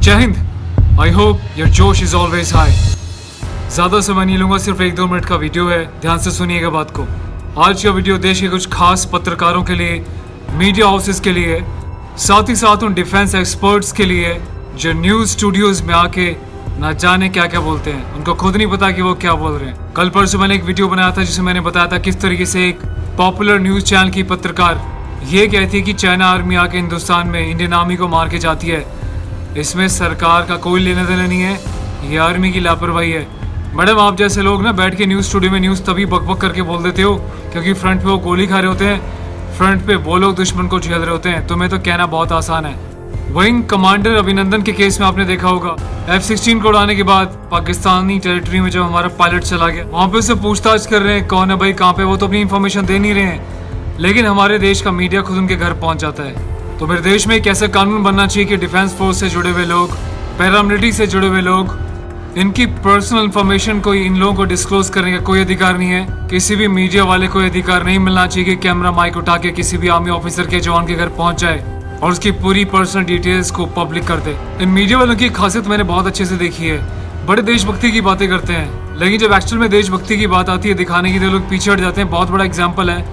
जय Hind. I hope your जोश is always high. ज्यादा समय नहीं लूंगा, सिर्फ 1-2 मिनट का वीडियो है, ध्यान से सुनिएगा बात को। आज का वीडियो देश के कुछ खास पत्रकारों के लिए, मीडिया हाउसेस के लिए, साथ ही साथ उन डिफेंस एक्सपर्ट्स के लिए जो न्यूज स्टूडियोज में आके ना जाने क्या क्या बोलते हैं, उनको खुद नहीं पता कि वो क्या बोल रहे हैं। कल परसों मैंने एक वीडियो बनाया था जिसमें मैंने बताया था किस तरीके से एक पॉपुलर न्यूज चैनल की पत्रकार ये कहती है कि चाइना आर्मी आके हिंदुस्तान में इंडियन आर्मी को मार के जाती है। इसमें सरकार का कोई लेना देना नहीं है, ये आर्मी की लापरवाही है। मैडम, आप जैसे लोग ना बैठ के न्यूज़ स्टूडियो में न्यूज़ तभी बकबक करके बोल देते हो क्योंकि फ्रंट पे वो गोली खा रहे होते हैं, फ्रंट पे वो लोग दुश्मन को झेल रहे होते हैं। तुम्हें तो कहना बहुत आसान है। विंग कमांडर अभिनंदन के केस में आपने देखा होगा, F-16 को उड़ाने के बाद पाकिस्तानी टेरिटरी में जब हमारा पायलट चला गया, वहाँ पे उससे पूछताछ कर रहे हैं कौन है भाई, कहाँ पे, वो तो अपनी इन्फॉर्मेशन दे नहीं रहे हैं, लेकिन हमारे देश का मीडिया खुद उनके घर पहुँच जाता है। तो मेरे देश में एक ऐसा कानून बनना चाहिए कि डिफेंस फोर्स से जुड़े हुए लोग, पैरामिलिट्री से जुड़े हुए लोग, इनकी पर्सनल इन्फॉर्मेशन को इन लोगों को डिस्क्लोज करने का कोई अधिकार नहीं है। किसी भी मीडिया वाले को अधिकार नहीं मिलना चाहिए कि कैमरा माइक उठा के किसी भी आर्मी ऑफिसर के जवान के घर पहुंच जाए और उसकी पूरी पर्सनल डिटेल्स को पब्लिक कर दे। इन मीडिया वालों की खासियत मैंने बहुत अच्छे से देखी है। बड़े देशभक्ति की बातें करते हैं, लेकिन जब एक्चुअल में देशभक्ति की बात आती है दिखाने की तो लोग पीछे हट जाते हैं। बहुत बड़ा एग्जाम्पल है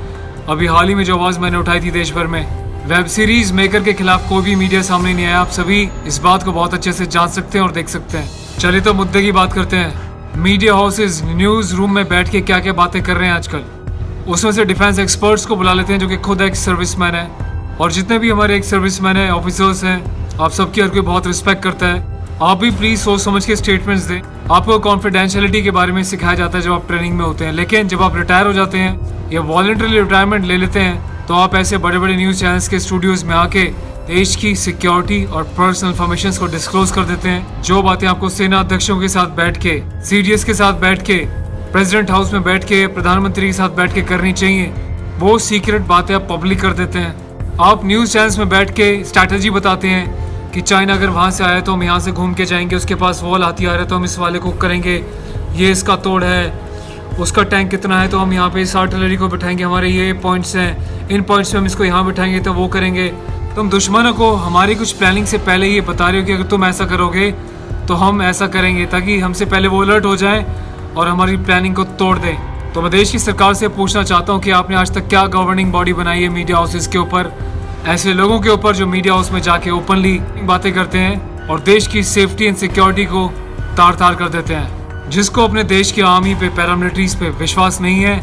अभी हाल ही में जो आवाज मैंने उठाई थी देश भर में, वेब सीरीज मेकर के खिलाफ कोई भी मीडिया सामने नहीं आया। आप सभी इस बात को बहुत अच्छे से जान सकते हैं और देख सकते हैं। चलिए तो मुद्दे की बात करते हैं। मीडिया हाउसेज न्यूज रूम में बैठ के क्या क्या बातें कर रहे हैं आजकल। उसमें से डिफेंस एक्सपर्ट्स को बुला लेते हैं जो कि खुद एक सर्विसमैन है, और जितने भी हमारे एक सर्विसमैन है, ऑफिसर्स हैं, आप सबकी हर कोई बहुत रिस्पेक्ट करता है। आप भी प्लीज सोच समझ के स्टेटमेंट्स दें। आपको कॉन्फिडेंशियलिटी के बारे में सिखाया जाता है जब आप ट्रेनिंग में होते हैं, लेकिन जब आप रिटायर हो जाते हैं या वॉलंटरी रिटायरमेंट ले लेते हैं तो आप ऐसे बड़े बड़े न्यूज चैनल्स के स्टूडियोज में आके देश की सिक्योरिटी और पर्सनल इन्फॉर्मेशन को डिस्क्लोज कर देते हैं। जो बातें आपको सेना अध्यक्षों के साथ बैठ के, सीडीएस के साथ बैठ के, प्रेसिडेंट हाउस में बैठ के, प्रधानमंत्री के साथ बैठ के करनी चाहिए, वो सीक्रेट बातें आप पब्लिक कर देते हैं। आप न्यूज चैनल्स में बैठ के स्ट्रैटेजी बताते हैं कि चाइना अगर वहां से आया तो हम यहाँ से घूम के जाएंगे, उसके पास वॉल हथियार है तो हम इस वाले को करेंगे, ये इसका तोड़ है, उसका टैंक कितना है तो हम यहाँ पे इस आर्टिलरी को बिठाएंगे, हमारे ये पॉइंट्स हैं, इन पॉइंट्स पे हम इसको यहाँ बिठाएंगे तो वो करेंगे। तुम दुश्मनों को हमारी कुछ प्लानिंग से पहले ये बता रहे हो कि अगर तुम ऐसा करोगे तो हम ऐसा करेंगे, ताकि हमसे पहले वो अलर्ट हो जाए और हमारी प्लानिंग को तोड़ दें। तो मैं देश की सरकार से पूछना चाहता हूँ कि आपने आज तक क्या गवर्निंग बॉडी बनाई है मीडिया हाउसेस के ऊपर, ऐसे लोगों के ऊपर जो मीडिया हाउस में जाके ओपनली बातें करते हैं और देश की सेफ्टी एंड सिक्योरिटी को तार तार कर देते हैं। जिसको अपने देश की आर्मी पे, पैरामिलिट्रीज पे विश्वास नहीं है,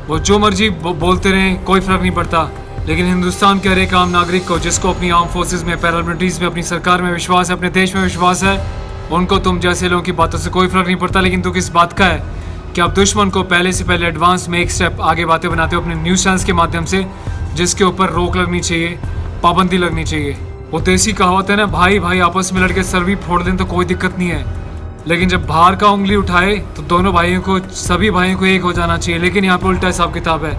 वो जो मर्जी बोलते रहें, कोई फर्क नहीं पड़ता। लेकिन हिंदुस्तान के हर एक आम नागरिक को, जिसको अपनी आर्म फोर्सेज में, पैरामिलिट्रीज में, अपनी सरकार में विश्वास है, अपने देश में विश्वास है, उनको तुम जैसे लोगों की बातों से कोई फर्क नहीं पड़ता। लेकिन दुख इस बात का है कि आप दुश्मन को पहले से पहले एडवांस में एक स्टेप आगे बातें बनाते हो अपने न्यूज चैनल्स के माध्यम से, जिसके ऊपर रोक लगनी चाहिए, पाबंदी लगनी चाहिए। वो देसी कहावत है ना, भाई भाई आपस में लड़के सर भी फोड़ दें तो कोई दिक्कत नहीं है, लेकिन जब बाहर का उंगली उठाए तो दोनों भाइयों को, सभी भाइयों को एक हो जाना चाहिए। लेकिन यहाँ पे उल्टा हिसाब किताब है।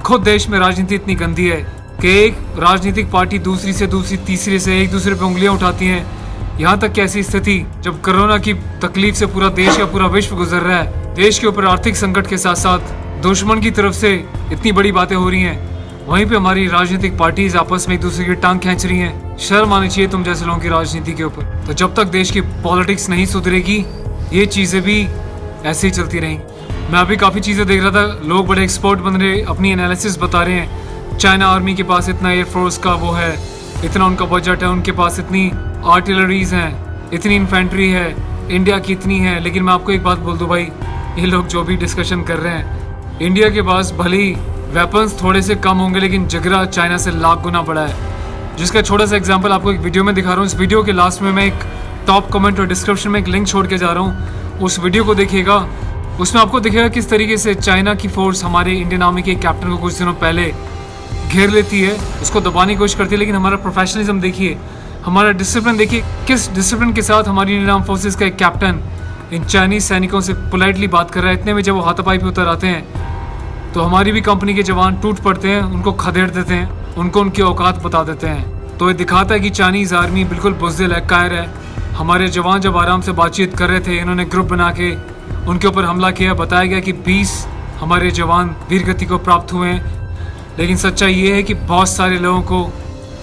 खुद देश में राजनीति इतनी गंदी है कि एक राजनीतिक पार्टी दूसरी से, दूसरी तीसरे से एक दूसरे पे उंगलियां उठाती हैं। यहाँ तक कि ऐसी स्थिति जब कोरोना की तकलीफ से पूरा देश या पूरा विश्व गुजर रहा है, देश के ऊपर आर्थिक संकट के साथ साथ दुश्मन की तरफ से इतनी बड़ी बातें हो रही हैं, वहीं पे हमारी राजनीतिक पार्टीज आपस में एक दूसरे की टांग खींच रही हैं। शर्म आनी चाहिए तुम जैसे लोगों की राजनीति के ऊपर। तो जब तक देश की पॉलिटिक्स नहीं सुधरेगी, ये चीजें भी ऐसे ही चलती रहेंगी। मैं अभी काफी चीजें देख रहा था, लोग बड़े एक्सपर्ट बन रहे, अपनी एनालिसिस बता रहे हैं। चाइना आर्मी के पास इतना एयरफोर्स का वो है, इतना उनका बजट है, उनके पास इतनी आर्टिलरीज हैं, इतनी इन्फेंट्री है, इंडिया की इतनी है। लेकिन मैं आपको एक बात बोल दूं भाई, ये लोग जो भी डिस्कशन कर रहे हैं, इंडिया के पास भले ही वेपन्स थोड़े से कम होंगे लेकिन जिगरा चाइना से लाख गुना बड़ा है। जिसका छोटा सा एग्जांपल आपको एक वीडियो में दिखा रहा हूँ। इस वीडियो के लास्ट में मैं एक टॉप कमेंट और डिस्क्रिप्शन में एक लिंक छोड़ के जा रहा हूँ, उस वीडियो को देखिएगा। उसमें आपको दिखेगा किस तरीके से चाइना की फोर्स हमारे इंडियन आर्मी के कैप्टन को कुछ दिनों पहले घेर लेती है, उसको दबाने की कोशिश करती है। लेकिन हमारा प्रोफेशनलिज्म देखिए, हमारा डिसिप्लिन देखिए, किस डिसिप्लिन के साथ हमारी इंडियन आर्म फोर्सेज का एक कैप्टन इन चाइनीज सैनिकों से पोलाइटली बात कर रहा है। इतने में जब वो हाथापाई पे उतर आते हैं तो हमारी भी कंपनी के जवान टूट पड़ते हैं, उनको खदेड़ देते हैं, उनको उनकी औकात बता देते हैं। तो ये दिखाता है कि चाइनीज आर्मी बिल्कुल बुज़दिल है, कायर है। हमारे जवान जब आराम से बातचीत कर रहे थे, इन्होंने ग्रुप बना के उनके ऊपर हमला किया। बताया गया कि 20 हमारे जवान वीरगति को प्राप्त हुए हैं, लेकिन सच्चाई ये है कि बहुत सारे लोगों को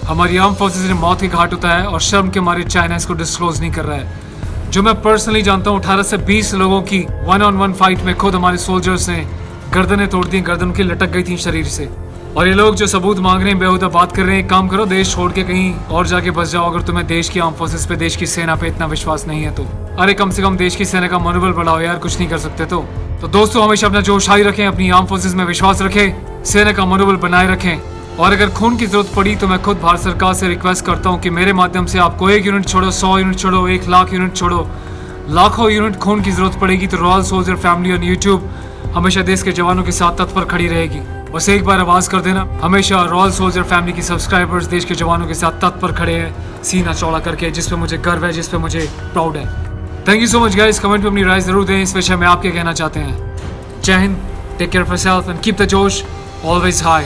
हमारी आर्म फोर्सेज ने मौत के घाट उतारा है और शर्म के मारे चाइना इसको डिस्क्लोज नहीं कर रहा है। जो मैं पर्सनली जानता हूँ 18 से 20 लोगों की 1-on-1 फाइट में खुद हमारे सोल्जर्स ने गर्दनें तोड़ दी, गर्दन की लटक गई थी शरीर से। और ये लोग जो सबूत मांग रहे हैं, बेहुदा बात कर रहे हैं, काम करो देश छोड़ के कहीं और जाके बस जाओ अगर तुम्हें देश की आर्म फोर्सेस पे, देश की सेना पे इतना विश्वास नहीं है तो। अरे कम से कम देश की सेना का मनोबल बढ़ाओ यार, कुछ नहीं कर सकते तो दोस्तों हमेशा अपना जोश हाई रखें, अपनी आर्म फोर्सेस में विश्वास रखें, सेना का मनोबल बनाए रखें। और अगर खून की जरूरत पड़ी तो मैं खुद भारत सरकार से रिक्वेस्ट करता हूँ कि मेरे माध्यम से आपको 1 यूनिट छोड़ो, 100 यूनिट छोड़ो, 1 लाख यूनिट छोड़ो, लाखों यूनिट खून की जरूरत पड़ेगी तो royal soldier family on YouTube हमेशा देश के जवानों के साथ तत्पर खड़ी रहेगी। बस एक बार आवाज कर देना, हमेशा रॉयल सोल्जर फैमिली की सब्सक्राइबर्स देश के जवानों के साथ तत्पर खड़े हैं, सीना चौड़ा करके, जिस पे मुझे गर्व है, जिस पे मुझे प्राउड है। Thank you so much guys, comment पे अपनी राय जरूर दें इस विषय में आप क्या कहना चाहते हैं। Jai Hind, take care of yourself and keep the josh always high.